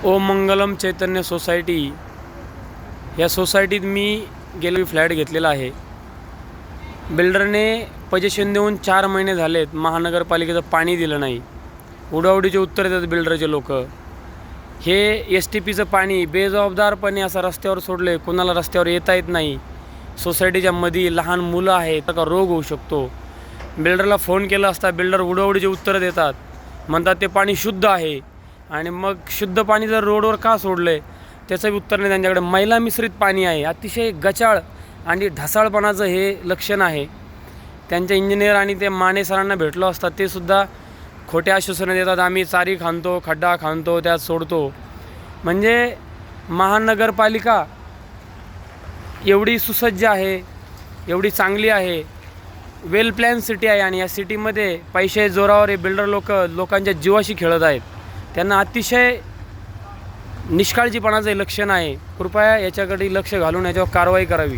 ओम मंगलम चैतन्य society या सोसायटीत मी गेले फ्लॅट घेतलेला आहे. बिल्डरने पोजेशन देऊन 4 महिने झालेत. महानगरपालिकेचं पाणी दिलं नाही. उडाउडीचे उत्तर देतात बिल्डरचे लोक. हे STPचं पाणी बेजबाबदारपणे असं रस्त्यावर सोडले. कोणाला रस्त्यावर येता येत नाही. सोसायटीच्या मध्ये लहान मुलं आहेत, का रोग होऊ शकतो. बिल्डरला फोन केला असता बिल्डर उडाउडीचे उत्तर देतात, म्हणतात ते पाणी शुद्ध आहे. आणि मग शुद्ध पाणी जर रोडवर का सोडले त्याचं उत्तर नाही त्यांच्याकडे. मैला मिश्रित पाणी आहे. अतिशय गचाळ आणि ढसाळपणाचं हे लक्षण आहे. त्यांचे इंजिनियर आणि ते माने सरांना भेटलो असतात, ते सुद्धा खोट्या आश्वासनं देतात. आम्ही चारी खांदतो, खड्डा खांदतो, त्यात सोडतो. म्हणजे महानगरपालिका एवढी सुसज्ज आहे, एवढी चांगली आहे, वेल प्लॅन सिटी आहे. आणि या सिटीमध्ये पैसे जोरावर हे बिल्डर लोकांच्या जीवाशी खेळत आहेत. त्यांना अतिशय निष्काळजीपणाचं लक्षण आहे. कृपया याच्याकडे लक्ष घालून याच्यावर कारवाई करावी.